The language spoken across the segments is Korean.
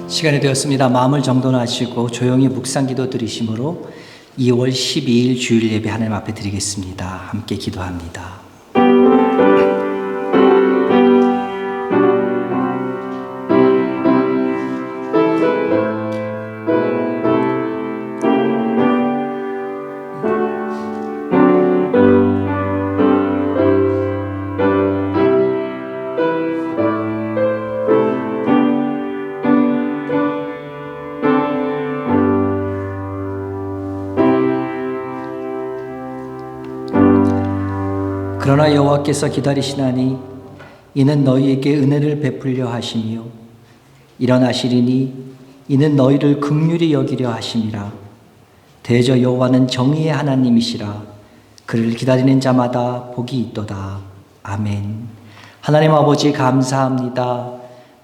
시간이 되었습니다. 마음을 정돈하시고 조용히 묵상기도 드리심으로 2월 12일 주일 예배 하나님 앞에 드리겠습니다. 함께 기도합니다. 그러나 여호와께서 기다리시나니 이는 너희에게 은혜를 베풀려 하시며 일어나시리니 이는 너희를 긍휼히 여기려 하심이라. 대저 여호와는 정의의 하나님이시라. 그를 기다리는 자마다 복이 있도다. 아멘. 하나님 아버지 감사합니다.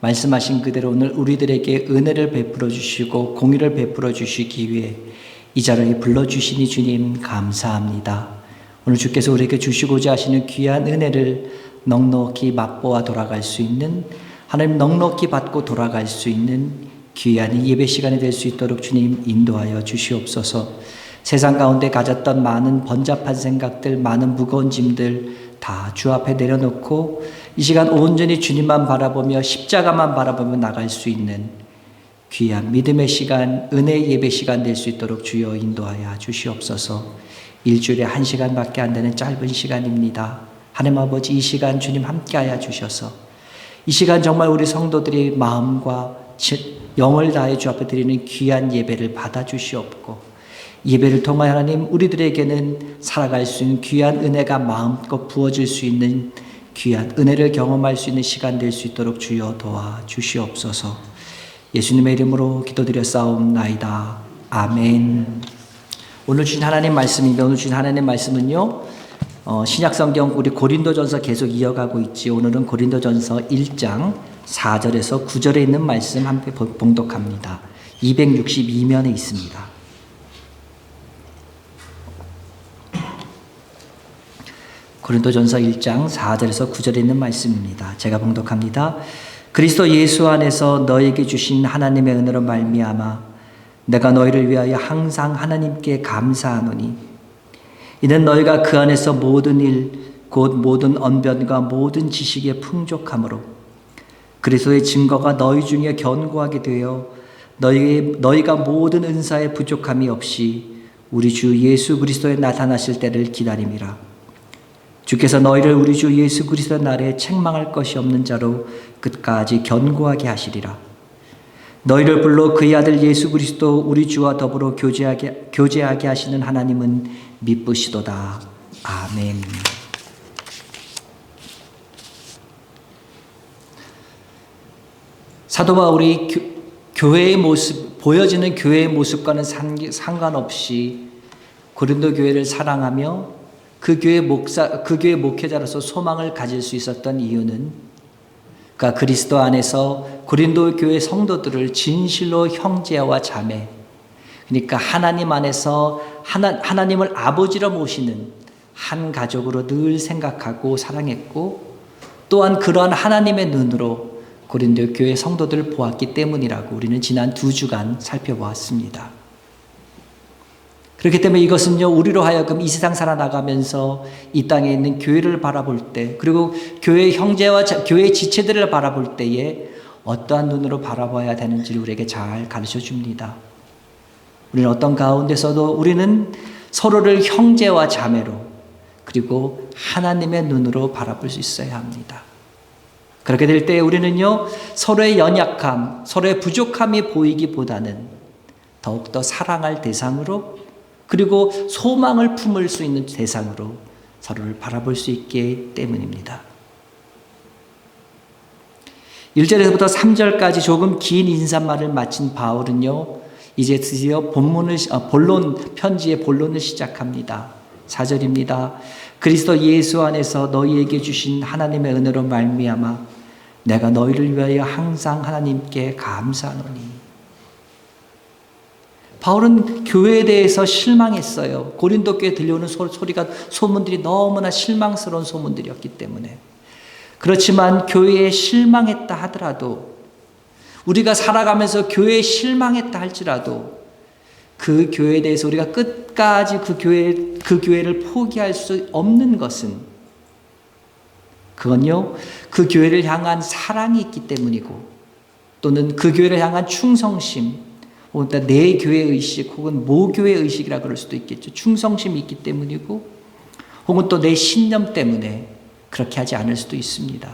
말씀하신 그대로 오늘 우리들에게 은혜를 베풀어 주시고 공의를 베풀어 주시기 위해 이 자리에 불러주시니 주님 감사합니다. 오늘 주께서 우리에게 주시고자 하시는 귀한 은혜를 넉넉히 맛보아 돌아갈 수 있는, 하나님 넉넉히 받고 돌아갈 수 있는 귀한 예배 시간이 될 수 있도록 주님 인도하여 주시옵소서. 세상 가운데 가졌던 많은 번잡한 생각들, 많은 무거운 짐들 다 주 앞에 내려놓고 이 시간 온전히 주님만 바라보며 십자가만 바라보며 나갈 수 있는 귀한 믿음의 시간, 은혜의 예배 시간 될 수 있도록 주여 인도하여 주시옵소서. 일주일에 1시간밖에 안 되는 짧은 시간입니다. 하나님 아버지 이 시간 주님 함께하여 주셔서 이 시간 정말 우리 성도들이 마음과 영을 다해 주 앞에 드리는 귀한 예배를 받아주시옵고 예배를 통하여 하나님 우리들에게는 살아갈 수 있는 귀한 은혜가 마음껏 부어질 수 있는 귀한 은혜를 경험할 수 있는 시간 될 수 있도록 주여 도와주시옵소서. 예수님의 이름으로 기도드렸사옵나이다. 아멘. 오늘 주신 하나님 말씀입니다. 오늘 주신 하나님 말씀은요, 신약성경 우리 고린도전서 계속 이어가고 있지. 오늘은 고린도전서 1장 4절에서 9절에 있는 말씀 함께 봉독합니다. 262면에 있습니다. 고린도전서 1장 4절에서 9절에 있는 말씀입니다. 제가 봉독합니다. 그리스도 예수 안에서 너에게 주신 하나님의 은혜로 말미암아 내가 너희를 위하여 항상 하나님께 감사하노니 이는 너희가 그 안에서 모든 일 곧 모든 언변과 모든 지식에 풍족함으로 그리스도의 증거가 너희 중에 견고하게 되어 너희가 모든 은사에 부족함이 없이 우리 주 예수 그리스도에 나타나실 때를 기다림이라. 주께서 너희를 우리 주 예수 그리스도 날에 책망할 것이 없는 자로 끝까지 견고하게 하시리라. 너희를 불러 그의 아들 예수 그리스도 우리 주와 더불어 교제하게 하시는 하나님은 미쁘시도다. 아멘. 사도 바울이 교회의 모습, 보여지는 교회의 모습과는 상관없이 고린도 교회를 사랑하며 그 교회 목회자로서 소망을 가질 수 있었던 이유는 그러니까 그리스도 안에서 고린도 교회 성도들을 진실로 형제와 자매, 그러니까 하나님 안에서 하나님을 아버지로 모시는 한 가족으로 늘 생각하고 사랑했고 또한 그러한 하나님의 눈으로 고린도 교회 성도들을 보았기 때문이라고 우리는 지난 2주간 살펴보았습니다. 그렇기 때문에 이것은요, 우리로 하여금 이 세상 살아나가면서 이 땅에 있는 교회를 바라볼 때, 그리고 교회 형제와 교회 지체들을 바라볼 때에 어떠한 눈으로 바라봐야 되는지를 우리에게 잘 가르쳐 줍니다. 우리는 어떤 가운데서도 우리는 서로를 형제와 자매로 그리고 하나님의 눈으로 바라볼 수 있어야 합니다. 그렇게 될 때 우리는요, 서로의 연약함, 서로의 부족함이 보이기보다는 더욱더 사랑할 대상으로 그리고 소망을 품을 수 있는 대상으로 서로를 바라볼 수 있기 때문입니다. 1절에서부터 3절까지 조금 긴 인사말을 마친 바울은요, 이제 드디어 편지의 본론을 시작합니다. 4절입니다. 그리스도 예수 안에서 너희에게 주신 하나님의 은혜로 말미암아 내가 너희를 위하여 항상 하나님께 감사하노니. 바울은 교회에 대해서 실망했어요. 고린도 교회에 들려오는 소문들이 너무나 실망스러운 소문들이었기 때문에. 그렇지만 교회에 실망했다 하더라도 우리가 살아가면서 교회에 실망했다 할지라도 그 교회에 대해서 우리가 끝까지 그 교회를 포기할 수 없는 것은 그건요, 그 교회를 향한 사랑이 있기 때문이고 또는 그 교회를 향한 충성심, 혹은 내 교회 의식 혹은 모교회 의식이라 그럴 수도 있겠죠. 충성심이 있기 때문이고 혹은 또 내 신념 때문에 그렇게 하지 않을 수도 있습니다.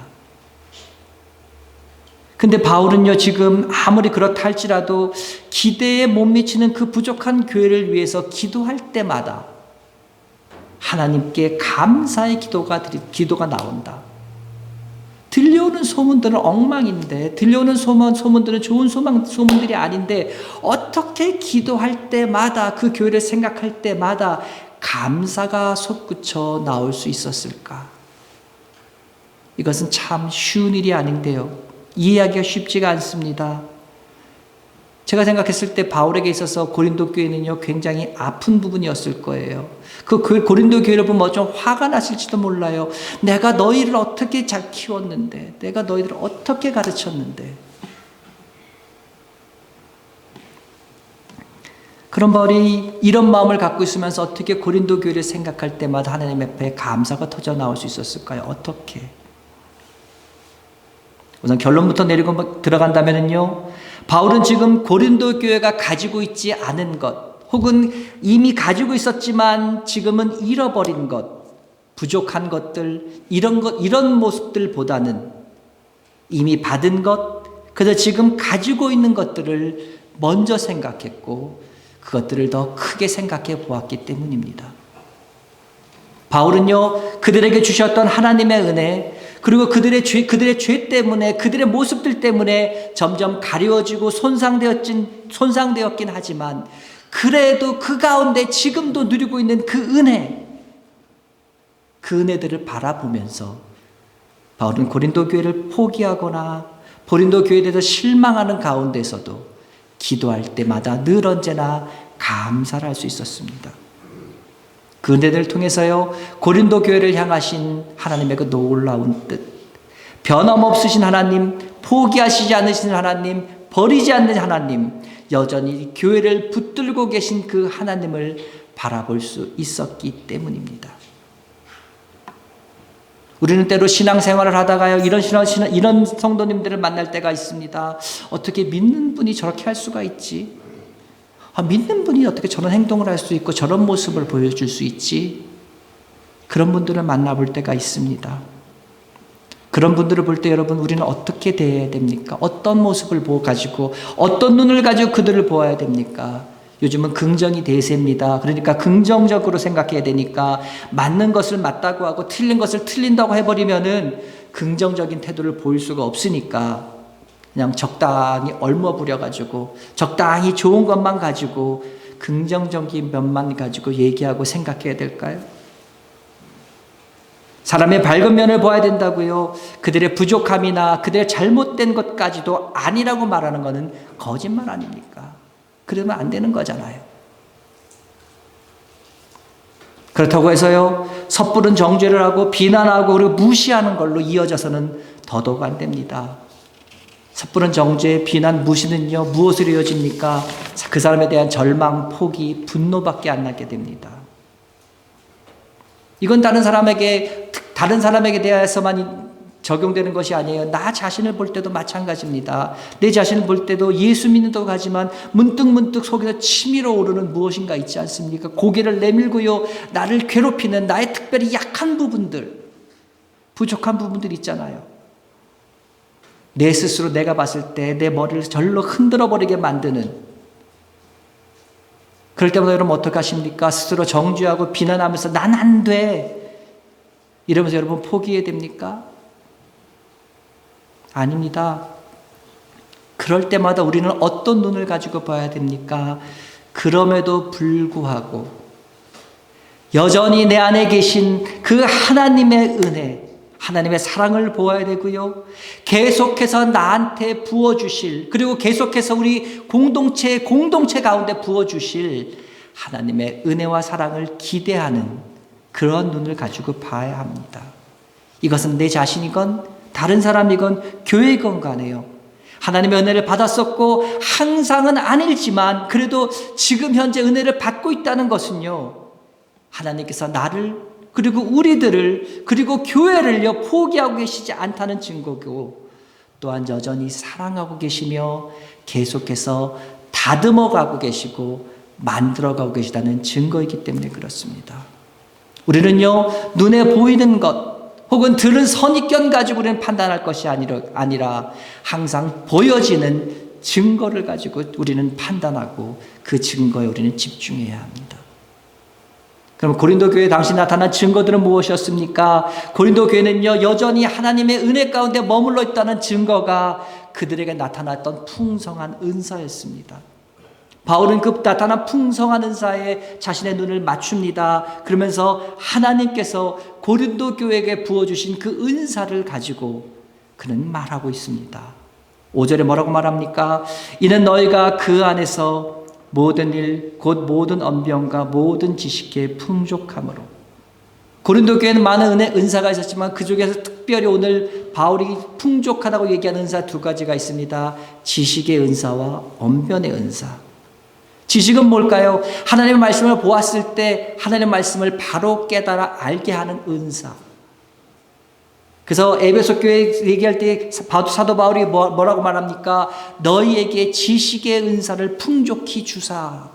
근데 바울은요, 지금 아무리 그렇다 할지라도 기대에 못 미치는 그 부족한 교회를 위해서 기도할 때마다 하나님께 감사의 기도가 나온다. 들려오는 소문들은 엉망인데, 들려오는 소문들은 좋은 소문들이 아닌데, 어떻게 기도할 때마다, 그 교회를 생각할 때마다 감사가 솟구쳐 나올 수 있었을까? 이것은 참 쉬운 일이 아닌데요. 이해하기가 쉽지가 않습니다. 제가 생각했을 때 바울에게 있어서 고린도 교회는요, 굉장히 아픈 부분이었을 거예요. 그 고린도 교회를 보면 좀 화가 났을지도 몰라요. 내가 너희를 어떻게 잘 키웠는데, 내가 너희들을 어떻게 가르쳤는데. 그런 바울이 이런 마음을 갖고 있으면서 어떻게 고린도 교회를 생각할 때마다 하나님 앞에 감사가 터져 나올 수 있었을까요? 어떻게? 우선 결론부터 내리고 들어간다면요, 바울은 지금 고린도 교회가 가지고 있지 않은 것, 혹은 이미 가지고 있었지만 지금은 잃어버린 것, 부족한 것들, 이런 모습들보다는 이미 받은 것, 그래서 지금 가지고 있는 것들을 먼저 생각했고 그것들을 더 크게 생각해 보았기 때문입니다. 바울은요, 그들에게 주셨던 하나님의 은혜, 그리고 그들의 죄 때문에, 그들의 모습들 때문에 점점 가려워지고 손상되었긴 하지만, 그래도 그 가운데 지금도 누리고 있는 그 은혜들을 바라보면서 바울은 고린도 교회를 포기하거나 고린도 교회에 대해서 실망하는 가운데서도 기도할 때마다 늘 언제나 감사를 할 수 있었습니다. 그 은혜를 통해서요, 고린도 교회를 향하신 하나님의 그 놀라운 뜻, 변함없으신 하나님, 포기하시지 않으신 하나님, 버리지 않는 하나님, 여전히 교회를 붙들고 계신 그 하나님을 바라볼 수 있었기 때문입니다. 우리는 때로 신앙생활을 하다가요, 이런 성도님들을 만날 때가 있습니다. 어떻게 믿는 분이 저렇게 할 수가 있지? 믿는 분이 어떻게 저런 행동을 할 수 있고 저런 모습을 보여줄 수 있지? 그런 분들을 만나볼 때가 있습니다. 그런 분들을 볼 때 여러분, 우리는 어떻게 대해야 됩니까? 어떤 모습을 가지고, 어떤 눈을 가지고 그들을 보아야 됩니까? 요즘은 긍정이 대세입니다. 그러니까 긍정적으로 생각해야 되니까 맞는 것을 맞다고 하고 틀린 것을 틀린다고 해버리면은 긍정적인 태도를 보일 수가 없으니까 그냥 적당히 얼머부려가지고 적당히 좋은 것만 가지고 긍정적인 면만 가지고 얘기하고 생각해야 될까요? 사람의 밝은 면을 보아야 된다고요. 그들의 부족함이나 그들의 잘못된 것까지도 아니라고 말하는 것은 거짓말 아닙니까? 그러면 안 되는 거잖아요. 그렇다고 해서요, 섣부른 정죄를 하고 비난하고 그리고 무시하는 걸로 이어져서는 더더욱 안 됩니다. 섣부른 정죄, 비난, 무시는요, 무엇으로 이어집니까? 그 사람에 대한 절망, 포기, 분노밖에 안 나게 됩니다. 이건 다른 사람에게 대해서만 적용되는 것이 아니에요. 나 자신을 볼 때도 마찬가지입니다. 내 자신을 볼 때도 예수 믿는다고 하지만 문득문득 속에서 치밀어 오르는 무엇인가 있지 않습니까? 고개를 내밀고요, 나를 괴롭히는 나의 특별히 약한 부분들, 부족한 부분들 있잖아요. 내 스스로 내가 봤을 때 내 머리를 절로 흔들어 버리게 만드는, 그럴 때마다 여러분 어떻게 하십니까? 스스로 정죄하고 비난하면서 난 안 돼 이러면서 여러분 포기해야 됩니까? 아닙니다. 그럴 때마다 우리는 어떤 눈을 가지고 봐야 됩니까? 그럼에도 불구하고 여전히 내 안에 계신 그 하나님의 은혜, 하나님의 사랑을 보아야 되고요, 계속해서 나한테 부어주실, 그리고 계속해서 우리 공동체 가운데 부어주실 하나님의 은혜와 사랑을 기대하는 그런 눈을 가지고 봐야 합니다. 이것은 내 자신이건 다른 사람이건 교회건 간에요, 하나님의 은혜를 받았었고 항상은 아니지만 그래도 지금 현재 은혜를 받고 있다는 것은요, 하나님께서 나를 그리고 우리들을 그리고 교회를요 포기하고 계시지 않다는 증거고, 또한 여전히 사랑하고 계시며 계속해서 다듬어가고 계시고 만들어가고 계시다는 증거이기 때문에 그렇습니다. 우리는요 눈에 보이는 것 혹은 들은 선입견 가지고 우리는 판단할 것이 아니라 항상 보여지는 증거를 가지고 우리는 판단하고 그 증거에 우리는 집중해야 합니다. 그럼 고린도 교회 당시 나타난 증거들은 무엇이었습니까? 고린도 교회는요 여전히 하나님의 은혜 가운데 머물러 있다는 증거가 그들에게 나타났던 풍성한 은사였습니다. 바울은 그 나타난 풍성한 은사에 자신의 눈을 맞춥니다. 그러면서 하나님께서 고린도 교회에게 부어주신 그 은사를 가지고 그는 말하고 있습니다. 5절에 뭐라고 말합니까? 이는 너희가 그 안에서 모든 일 곧 모든 언변과 모든 지식에 풍족함으로. 고린도 교회는 많은 은사가 있었지만 그 중에서 특별히 오늘 바울이 풍족하다고 얘기하는 은사 두 가지가 있습니다. 지식의 은사와 언변의 은사. 지식은 뭘까요? 하나님의 말씀을 보았을 때 하나님의 말씀을 바로 깨달아 알게 하는 은사. 그래서 에베소 교회 얘기할 때 사도 바울이 뭐라고 말합니까? 너희에게 지식의 은사를 풍족히 주사.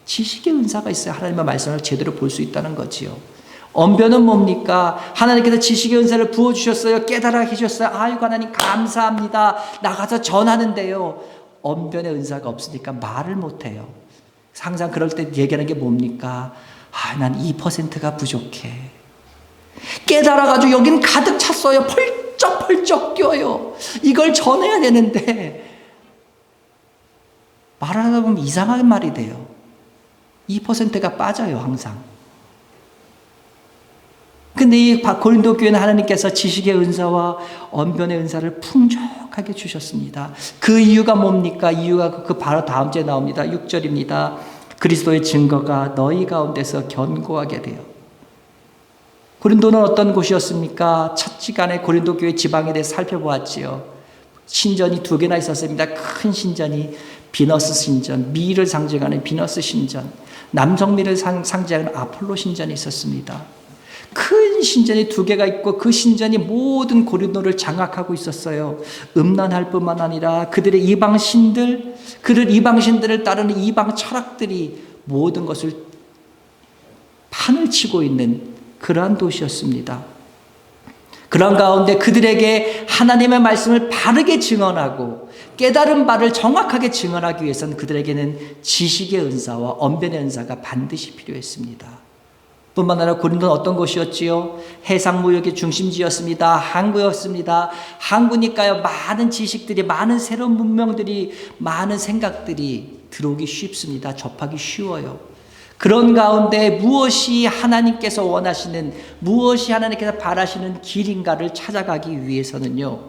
지식의 은사가 있어야 하나님의 말씀을 제대로 볼 수 있다는 거지요. 언변은 뭡니까? 하나님께서 지식의 은사를 부어주셨어요. 깨달아 계셨어요. 아이고 하나님 감사합니다. 나가서 전하는데요. 언변의 은사가 없으니까 말을 못해요. 항상 그럴 때 얘기하는 게 뭡니까? 난 2%가 부족해. 깨달아가지고 여긴 가득 찼어요. 펄쩍펄쩍 뛰어요. 이걸 전해야 되는데 말하다 보면 이상한 말이 돼요. 2%가 빠져요 항상. 근데 이 고린도 교회는 하나님께서 지식의 은사와 언변의 은사를 풍족하게 주셨습니다. 그 이유가 뭡니까? 이유가 그 바로 다음 주에 나옵니다. 6절입니다. 그리스도의 증거가 너희 가운데서 견고하게 되어. 고린도는 어떤 곳이었습니까? 첫 시간에 고린도 교회 지방에 대해 살펴보았지요. 신전이 2개나 있었습니다. 큰 신전이 비너스 신전, 미를 상징하는 비너스 신전, 남성미를 상징하는 아폴로 신전이 있었습니다. 큰 신전이 2개가 있고 그 신전이 모든 고린도를 장악하고 있었어요. 음란할 뿐만 아니라 그들의 이방신들, 그들 이방신들을 따르는 이방 철학들이 모든 것을 판을 치고 있는 그러한 도시였습니다. 그런 가운데 그들에게 하나님의 말씀을 바르게 증언하고 깨달은 바를 정확하게 증언하기 위해서는 그들에게는 지식의 은사와 언변의 은사가 반드시 필요했습니다. 뿐만 아니라 고린도는 어떤 곳이었지요? 해상무역의 중심지였습니다. 항구였습니다. 항구니까요 많은 지식들이, 많은 새로운 문명들이, 많은 생각들이 들어오기 쉽습니다. 접하기 쉬워요. 그런 가운데 무엇이 하나님께서 원하시는, 무엇이 하나님께서 바라시는 길인가를 찾아가기 위해서는요,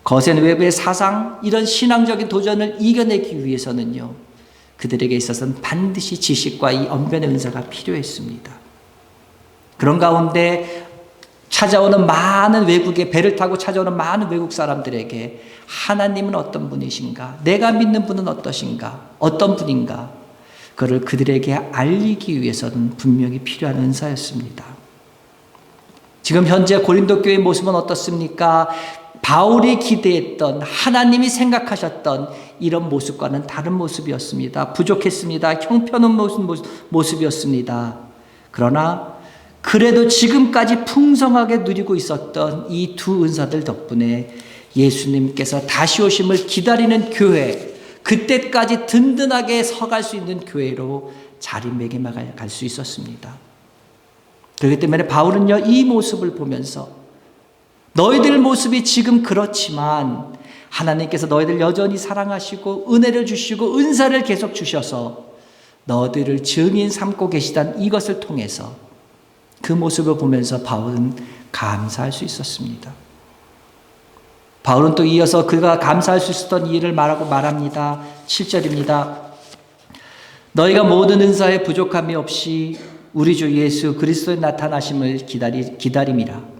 거센 외부의 사상, 이런 신앙적인 도전을 이겨내기 위해서는요, 그들에게 있어서는 반드시 지식과 이 언변의 은사가 필요했습니다. 그런 가운데 찾아오는 많은 외국의 배를 타고 찾아오는 많은 외국 사람들에게 하나님은 어떤 분이신가? 내가 믿는 분은 어떠신가? 어떤 분인가? 그를 그들에게 알리기 위해서는 분명히 필요한 은사였습니다. 지금 현재 고린도 교회의 모습은 어떻습니까? 바울이 기대했던, 하나님이 생각하셨던 이런 모습과는 다른 모습이었습니다. 부족했습니다. 형편없는 모습이었습니다. 그러나 그래도 지금까지 풍성하게 누리고 있었던 이 두 은사들 덕분에 예수님께서 다시 오심을 기다리는 교회, 그때까지 든든하게 서갈 수 있는 교회로 자리매김해 갈 수 있었습니다. 그렇기 때문에 바울은요, 이 모습을 보면서 너희들 모습이 지금 그렇지만 하나님께서 너희들 여전히 사랑하시고 은혜를 주시고 은사를 계속 주셔서 너희들을 증인 삼고 계시다는 이것을 통해서 그 모습을 보면서 바울은 감사할 수 있었습니다. 바울은 또 이어서 그가 감사할 수 있었던 일을 말합니다. 7절입니다. 너희가 모든 은사에 부족함이 없이 우리 주 예수 그리스도의 나타나심을 기다림이라.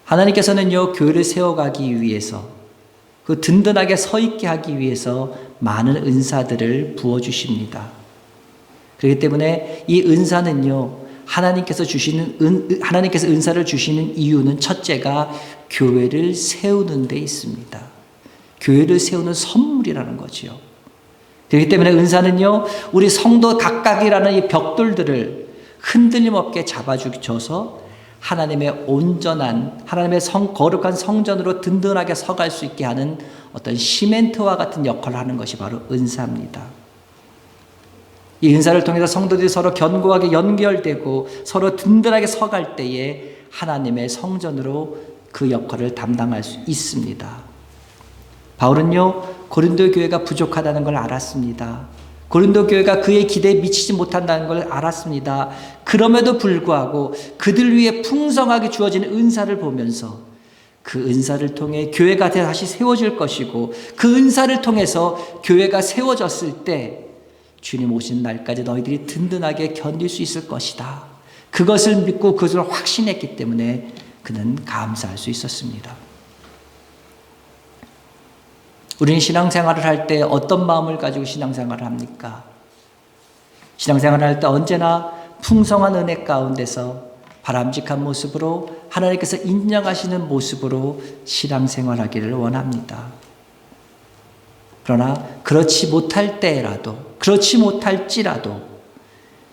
하나님께서는요, 교회를 세워가기 위해서, 그 든든하게 서 있게 하기 위해서 많은 은사들을 부어주십니다. 그렇기 때문에 이 은사는요, 하나님께서 은사를 주시는 이유는 첫째가 교회를 세우는 데 있습니다. 교회를 세우는 선물이라는 거죠. 그렇기 때문에 은사는요, 우리 성도 각각이라는 이 벽돌들을 흔들림 없게 잡아주셔서 하나님의 온전한, 하나님의 거룩한 성전으로 든든하게 서갈 수 있게 하는 어떤 시멘트와 같은 역할을 하는 것이 바로 은사입니다. 이 은사를 통해서 성도들이 서로 견고하게 연결되고 서로 든든하게 서갈 때에 하나님의 성전으로 그 역할을 담당할 수 있습니다. 바울은요, 고린도 교회가 부족하다는 걸 알았습니다. 고린도 교회가 그의 기대에 미치지 못한다는 걸 알았습니다. 그럼에도 불구하고 그들 위해 풍성하게 주어진 은사를 보면서 그 은사를 통해 교회가 다시 세워질 것이고 그 은사를 통해서 교회가 세워졌을 때 주님 오신 날까지 너희들이 든든하게 견딜 수 있을 것이다. 그것을 믿고 그것을 확신했기 때문에 그는 감사할 수 있었습니다. 우리는 신앙생활을 할 때 어떤 마음을 가지고 신앙생활을 합니까? 신앙생활을 할 때 언제나 풍성한 은혜 가운데서 바람직한 모습으로 하나님께서 인정하시는 모습으로 신앙생활하기를 원합니다. 그러나 그렇지 못할 때라도, 그렇지 못할지라도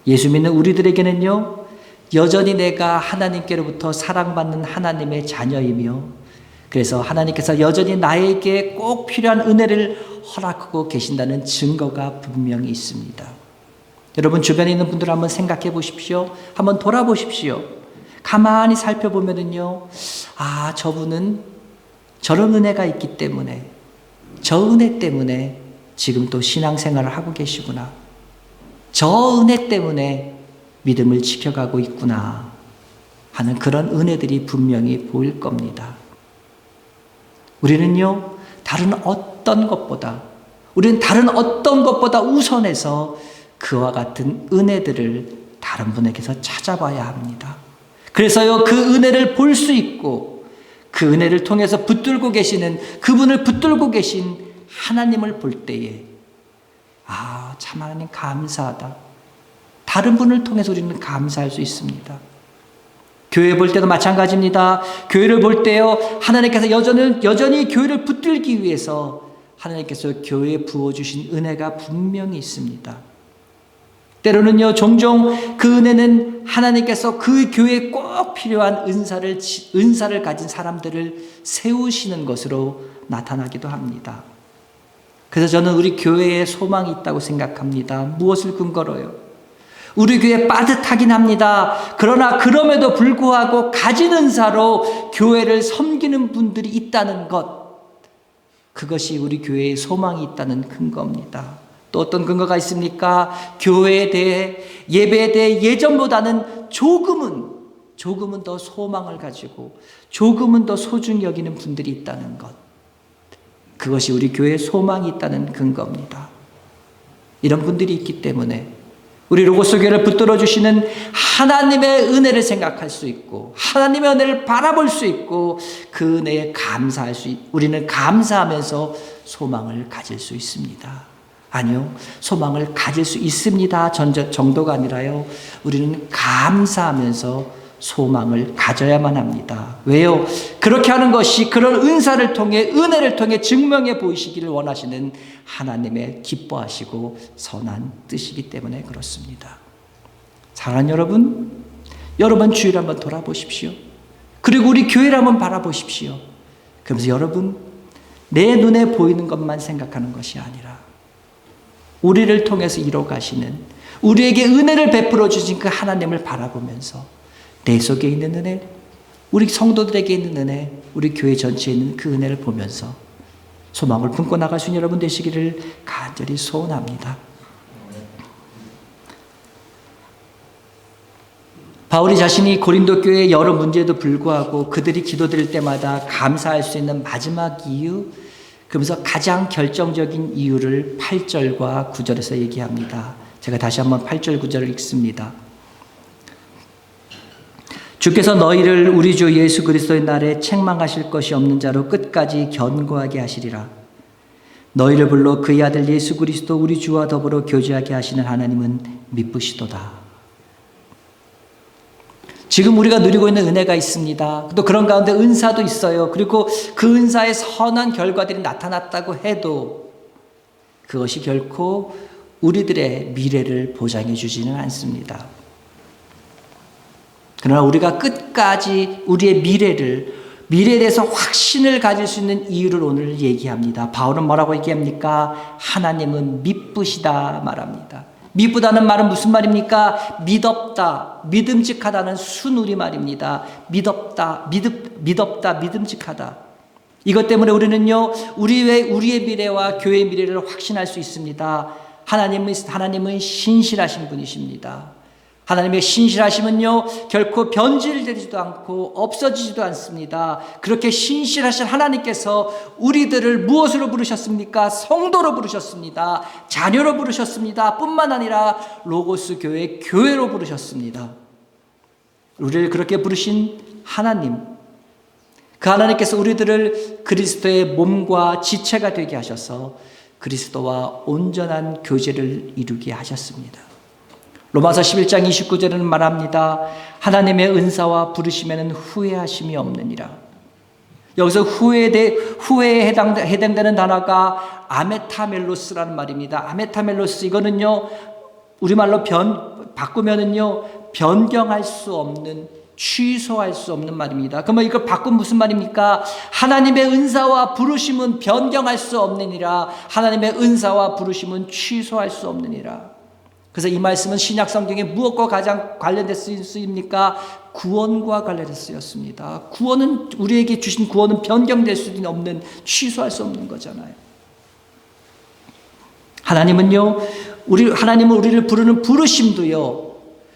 예수 믿는 우리들에게는요, 여전히 내가 하나님께로부터 사랑받는 하나님의 자녀이며 그래서 하나님께서 여전히 나에게 꼭 필요한 은혜를 허락하고 계신다는 증거가 분명히 있습니다. 여러분 주변에 있는 분들 한번 생각해 보십시오. 한번 돌아보십시오. 가만히 살펴보면은요, 아, 저분은 저런 은혜가 있기 때문에, 저 은혜 때문에 지금 또 신앙생활을 하고 계시구나. 저 은혜 때문에 믿음을 지켜가고 있구나 하는 그런 은혜들이 분명히 보일 겁니다. 우리는 다른 어떤 것보다 우선해서 그와 같은 은혜들을 다른 분에게서 찾아봐야 합니다. 그래서요, 그 은혜를 볼 수 있고 그 은혜를 통해서 그분을 붙들고 계신 하나님을 볼 때에 아, 참 하나님 감사하다. 다른 분을 통해서 우리는 감사할 수 있습니다. 교회 볼 때도 마찬가지입니다. 교회를 볼 때요, 하나님께서 여전히 교회를 붙들기 위해서 하나님께서 교회에 부어주신 은혜가 분명히 있습니다. 때로는요, 종종 그 은혜는 하나님께서 그 교회에 꼭 필요한 은사를 가진 사람들을 세우시는 것으로 나타나기도 합니다. 그래서 저는 우리 교회에 소망이 있다고 생각합니다. 무엇을 근거로요? 우리 교회 빠듯하긴 합니다. 그러나 그럼에도 불구하고 가진 은사로 교회를 섬기는 분들이 있다는 것, 그것이 우리 교회에 소망이 있다는 근거입니다. 또 어떤 근거가 있습니까? 교회에 대해, 예배에 대해 예전보다는 조금은 더 소망을 가지고 조금은 더 소중히 여기는 분들이 있다는 것, 그것이 우리 교회에 소망이 있다는 근거입니다. 이런 분들이 있기 때문에 우리 로고스 교회를 붙들어 주시는 하나님의 은혜를 생각할 수 있고 하나님의 은혜를 바라볼 수 있고 그 은혜에 우리는 감사하면서 소망을 가질 수 있습니다. 아니요, 소망을 가질 수 있습니다 정도가 아니라요, 우리는 감사하면서 소망을 가져야만 합니다. 왜요? 그렇게 하는 것이 그런 은혜를 통해 증명해 보이시기를 원하시는 하나님의 기뻐하시고 선한 뜻이기 때문에 그렇습니다. 사랑하는 여러분 주위를 한번 돌아보십시오. 그리고 우리 교회를 한번 바라보십시오. 그러면서 여러분, 내 눈에 보이는 것만 생각하는 것이 아니라 우리를 통해서 이뤄 가시는, 우리에게 은혜를 베풀어 주신 그 하나님을 바라보면서 내 속에 있는 은혜, 우리 성도들에게 있는 은혜, 우리 교회 전체에 있는 그 은혜를 보면서 소망을 품고 나갈 수 있는 여러분 되시기를 간절히 소원합니다. 바울이 자신이 고린도 교회의 여러 문제에도 불구하고 그들이 기도드릴 때마다 감사할 수 있는 마지막 이유, 그러면서 가장 결정적인 이유를 8절과 9절에서 얘기합니다. 제가 다시 한번 8절 9절을 읽습니다. 주께서 너희를 우리 주 예수 그리스도의 날에 책망하실 것이 없는 자로 끝까지 견고하게 하시리라. 너희를 불러 그의 아들 예수 그리스도 우리 주와 더불어 교제하게 하시는 하나님은 미쁘시도다. 지금 우리가 누리고 있는 은혜가 있습니다. 또 그런 가운데 은사도 있어요. 그리고 그 은사의 선한 결과들이 나타났다고 해도 그것이 결코 우리들의 미래를 보장해 주지는 않습니다. 그러나 우리가 끝까지 우리의 미래에 대해서 확신을 가질 수 있는 이유를 오늘 얘기합니다. 바울은 뭐라고 얘기합니까? 하나님은 미쁘시다 말합니다. 미쁘다는 말은 무슨 말입니까? 믿었다, 믿음직하다는 순우리 말입니다. 믿었다, 믿음직하다. 이것 때문에 우리는요, 우리의 미래와 교회의 미래를 확신할 수 있습니다. 하나님은 신실하신 분이십니다. 하나님의 신실하심은요, 결코 변질되지도 않고 없어지지도 않습니다. 그렇게 신실하신 하나님께서 우리들을 무엇으로 부르셨습니까? 성도로 부르셨습니다. 자녀로 부르셨습니다. 뿐만 아니라 로고스 교회로 부르셨습니다. 우리를 그렇게 부르신 하나님, 그 하나님께서 우리들을 그리스도의 몸과 지체가 되게 하셔서 그리스도와 온전한 교제를 이루게 하셨습니다. 로마서 11장 29절에는 말합니다. 하나님의 은사와 부르심에는 후회하심이 없느니라. 여기서 후회에 해당되는 단어가 아메타멜로스라는 말입니다. 아메타멜로스, 이거는요, 우리말로 바꾸면은요, 변경할 수 없는, 취소할 수 없는 말입니다. 그러면 이걸 바꾸면 무슨 말입니까? 하나님의 은사와 부르심은 변경할 수 없느니라. 하나님의 은사와 부르심은 취소할 수 없느니라. 그래서 이 말씀은 신약 성경에 무엇과 가장 관련돼서 쓰입니까? 구원과 관련해서 쓰였습니다. 구원은, 우리에게 주신 구원은 변경될 수 없는, 취소할 수 없는 거잖아요. 하나님은 우리를 부르는 부르심도요,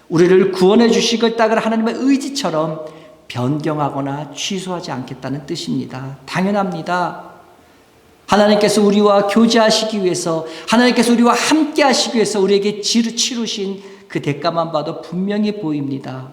우리를 구원해 주시겠다는 하나님의 의지처럼 변경하거나 취소하지 않겠다는 뜻입니다. 당연합니다. 하나님께서 우리와 교제하시기 위해서, 하나님께서 우리와 함께 하시기 위해서 우리에게 치르신 그 대가만 봐도 분명히 보입니다.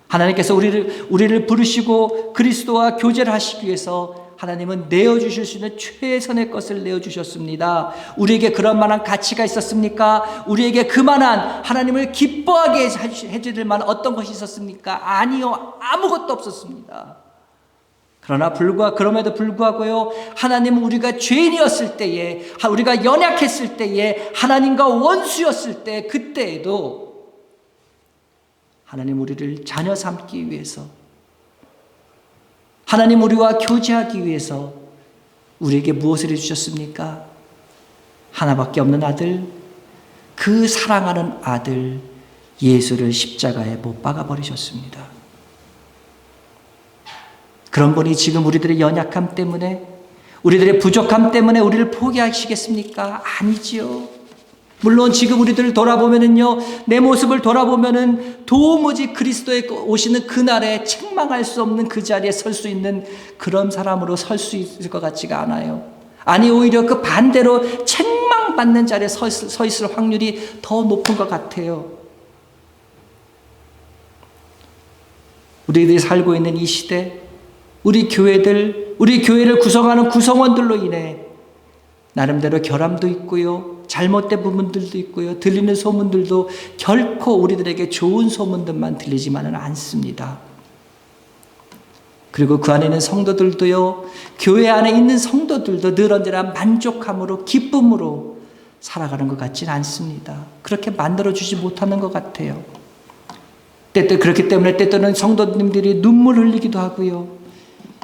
하나님께서 우리를 부르시고 그리스도와 교제를 하시기 위해서 하나님은 내어주실 수 있는 최선의 것을 내어주셨습니다. 우리에게 그런 만한 가치가 있었습니까? 우리에게 그만한, 하나님을 기뻐하게 해줄 만한 어떤 것이 있었습니까? 아니요, 아무것도 없었습니다. 그럼에도 불구하고요, 하나님은 우리가 죄인이었을 때에, 우리가 연약했을 때에, 하나님과 원수였을 때, 그때에도 하나님 우리를 자녀 삼기 위해서, 하나님 우리와 교제하기 위해서 우리에게 무엇을 해주셨습니까? 하나밖에 없는 아들, 그 사랑하는 아들 예수를 십자가에 못 박아버리셨습니다. 그런 분이 지금 우리들의 연약함 때문에, 우리들의 부족함 때문에 우리를 포기하시겠습니까? 아니지요. 물론 지금 우리들을 돌아보면은요, 내 모습을 돌아보면은 도무지 그리스도에 오시는 그날에 책망할 수 없는 그 자리에 설 수 있는 그런 사람으로 설 수 있을 것 같지가 않아요. 아니, 오히려 그 반대로 책망받는 자리에 서 있을 확률이 더 높은 것 같아요. 우리들이 살고 있는 이 시대, 우리 교회를 구성하는 구성원들로 인해 나름대로 결함도 있고요, 잘못된 부분들도 있고요, 들리는 소문들도 결코 우리들에게 좋은 소문들만 들리지만은 않습니다. 그리고 그 안에 있는 성도들도요, 교회 안에 있는 성도들도 늘 언제나 만족함으로, 기쁨으로 살아가는 것 같지는 않습니다. 그렇게 만들어주지 못하는 것 같아요. 그렇기 때문에 때때로는 성도님들이 눈물 흘리기도 하고요,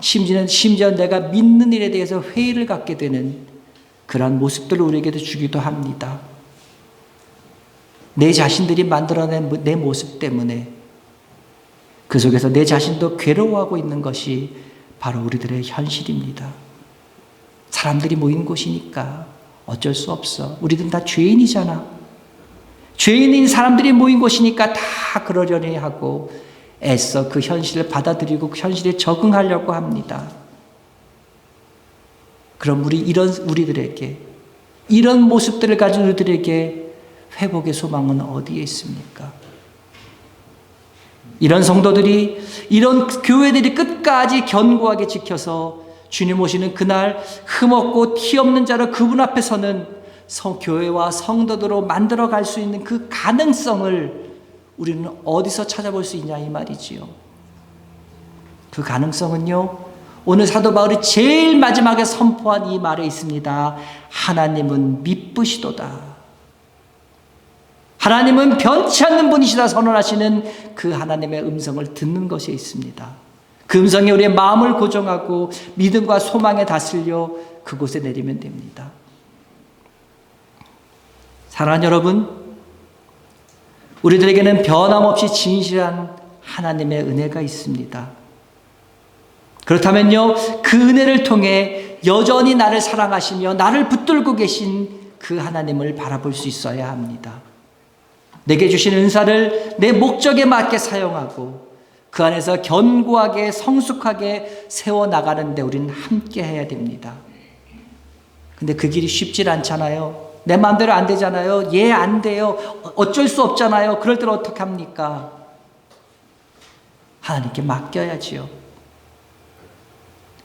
심지어 내가 믿는 일에 대해서 회의를 갖게 되는 그러한 모습들을 우리에게도 주기도 합니다. 내 자신들이 만들어낸 내 모습 때문에 그 속에서 내 자신도 괴로워하고 있는 것이 바로 우리들의 현실입니다. 사람들이 모인 곳이니까 어쩔 수 없어. 우리들은 다 죄인이잖아. 죄인인 사람들이 모인 곳이니까 다 그러려니 하고 애써 그 현실을 받아들이고 그 현실에 적응하려고 합니다. 그럼 우리들에게, 이런 모습들을 가진 우리들에게 회복의 소망은 어디에 있습니까? 이런 성도들이, 이런 교회들이 끝까지 견고하게 지켜서 주님 오시는 그날 흠없고 티 없는 자로 그분 앞에 서는 교회와 성도들로 만들어 갈 수 있는 그 가능성을 우리는 어디서 찾아볼 수 있냐 이 말이지요. 그 가능성은요, 오늘 사도 바울이 제일 마지막에 선포한 이 말에 있습니다. 하나님은 미쁘시도다. 하나님은 변치 않는 분이시다 선언하시는 그 하나님의 음성을 듣는 것에 있습니다. 그 음성이 우리의 마음을 고정하고 믿음과 소망에 다스려 그곳에 내리면 됩니다. 사랑하는 여러분, 우리들에게는 변함없이 진실한 하나님의 은혜가 있습니다. 그렇다면요, 그 은혜를 통해 여전히 나를 사랑하시며 나를 붙들고 계신 그 하나님을 바라볼 수 있어야 합니다. 내게 주신 은사를 내 목적에 맞게 사용하고 그 안에서 견고하게 성숙하게 세워나가는데 우리는 함께 해야 됩니다. 근데 그 길이 쉽질 않잖아요. 내 마음대로 안 되잖아요. 안 돼요. 어쩔 수 없잖아요. 그럴 때는 어떻게 합니까? 하나님께 맡겨야지요.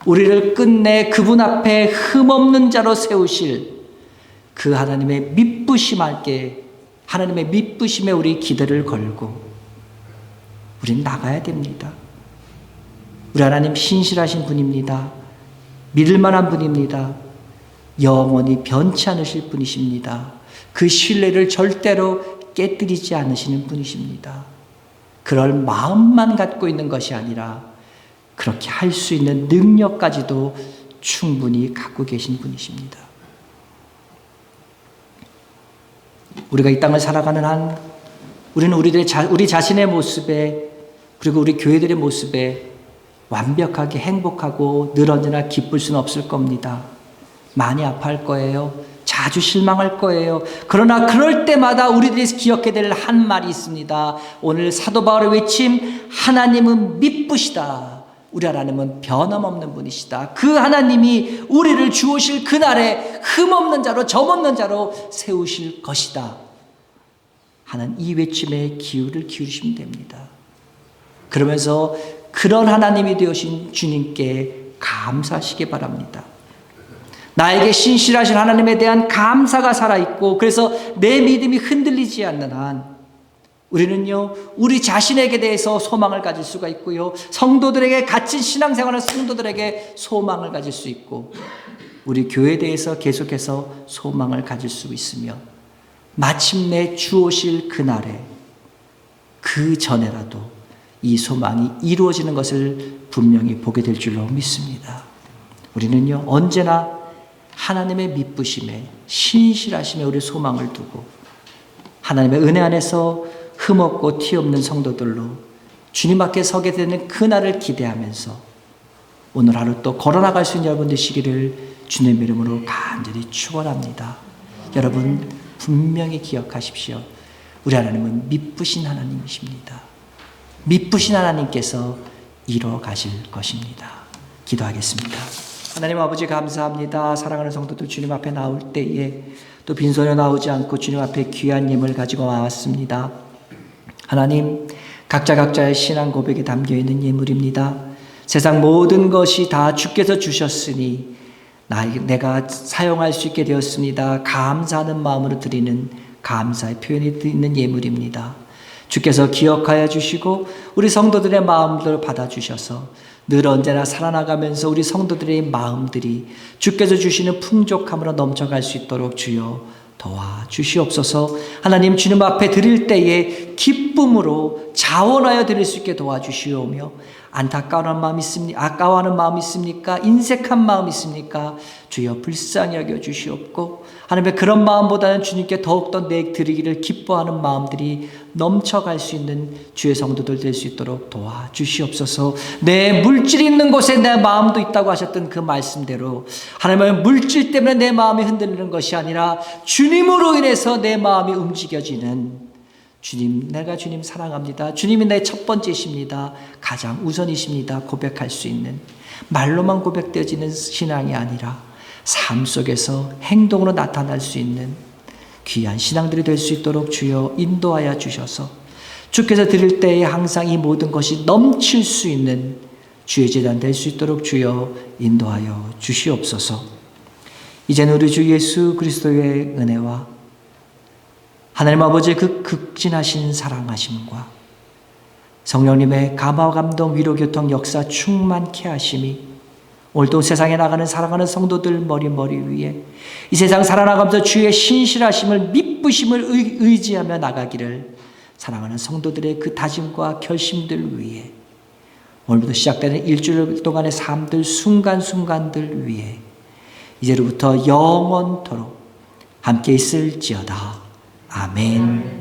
우리를 끝내 그분 앞에 흠없는 자로 세우실 그 하나님의 미쁘심께, 하나님의 미쁘심에 우리 기대를 걸고 우리는 나가야 됩니다. 우리 하나님 신실하신 분입니다. 믿을 만한 분입니다. 영원히 변치 않으실 분이십니다. 그 신뢰를 절대로 깨뜨리지 않으시는 분이십니다. 그럴 마음만 갖고 있는 것이 아니라 그렇게 할 수 있는 능력까지도 충분히 갖고 계신 분이십니다. 우리가 이 땅을 살아가는 한 우리는 우리 자신의 모습에, 그리고 우리 교회들의 모습에 완벽하게 행복하고 늘 언제나 기쁠 수는 없을 겁니다. 많이 아파할 거예요. 자주 실망할 거예요. 그러나 그럴 때마다 우리들이 기억해야 될 한 말이 있습니다. 오늘 사도 바울의 외침, 하나님은 미쁘시다. 우리 하나님은 변함없는 분이시다. 그 하나님이 우리를 주오실 그날에 흠없는 자로 점없는 자로 세우실 것이다 하는 이 외침에 귀를 기울이시면 됩니다. 그러면서 그런 하나님이 되어신 주님께 감사하시기 바랍니다. 나에게 신실하신 하나님에 대한 감사가 살아있고, 그래서 내 믿음이 흔들리지 않는 한 우리는요, 우리 자신에게 대해서 소망을 가질 수가 있고요, 성도들에게, 갇힌 신앙생활하는 성도들에게 소망을 가질 수 있고, 우리 교회에 대해서 계속해서 소망을 가질 수 있으며, 마침내 주 오실 그날에 그 전에라도 이 소망이 이루어지는 것을 분명히 보게 될 줄로 믿습니다. 우리는요, 언제나 하나님의 미쁘심에, 신실하심에 우리 소망을 두고 하나님의 은혜 안에서 흠없고 티 없는 성도들로 주님 앞에 서게 되는 그날을 기대하면서 오늘 하루 또 걸어나갈 수 있는 여러분 되시기를 주님의 이름으로 간절히 축원합니다. 여러분 분명히 기억하십시오. 우리 하나님은 미쁘신 하나님이십니다. 미쁘신 하나님께서 이뤄 가실 것입니다. 기도하겠습니다. 하나님 아버지 감사합니다. 사랑하는 성도들 주님 앞에 나올 때에 또 빈손에 나오지 않고 주님 앞에 귀한 예물 가지고 나왔습니다. 하나님, 각자의 신앙 고백에 담겨있는 예물입니다. 세상 모든 것이 다 주께서 주셨으니 내가 사용할 수 있게 되었습니다. 감사하는 마음으로 드리는 감사의 표현이 있는 예물입니다. 주께서 기억하여 주시고 우리 성도들의 마음들을 받아주셔서 늘 언제나 살아나가면서 우리 성도들의 마음들이 주께서 주시는 풍족함으로 넘쳐갈 수 있도록 주여 도와주시옵소서. 하나님, 주님 앞에 드릴 때에 기쁨으로 자원하여 드릴 수 있게 도와주시오며, 안타까워하는 마음이 있습니까? 아까워하는 마음이 있습니까? 인색한 마음이 있습니까? 주여 불쌍히 여겨 주시옵고, 하나님의 그런 마음보다는 주님께 더욱더 내 드리기를 기뻐하는 마음들이 넘쳐갈 수 있는 주의 성도들 될 수 있도록 도와주시옵소서. 내 물질이 있는 곳에 내 마음도 있다고 하셨던 그 말씀대로 하나님의 물질 때문에 내 마음이 흔들리는 것이 아니라 주님으로 인해서 내 마음이 움직여지는, 주님, 내가 주님 사랑합니다, 주님이 내 첫 번째십니다, 가장 우선이십니다 고백할 수 있는, 말로만 고백되어지는 신앙이 아니라 삶 속에서 행동으로 나타날 수 있는 귀한 신앙들이 될 수 있도록 주여 인도하여 주셔서 주께서 드릴 때에 항상 이 모든 것이 넘칠 수 있는 주의 제단 될 수 있도록 주여 인도하여 주시옵소서. 이제는 우리 주 예수 그리스도의 은혜와 하나님 아버지의 그 극진하신 사랑하심과 성령님의 감화 감동 위로 교통 역사 충만케 하심이 오늘도 세상에 나가는 사랑하는 성도들 머리 위에 이 세상 살아나가면서 주의 신실하심을 믿부심을 의지하며 나가기를 사랑하는 성도들의 그 다짐과 결심들 위에 오늘부터 시작되는 일주일 동안의 삶들 순간순간들 위에 이제로부터 영원토록 함께 있을지어다. 아멘.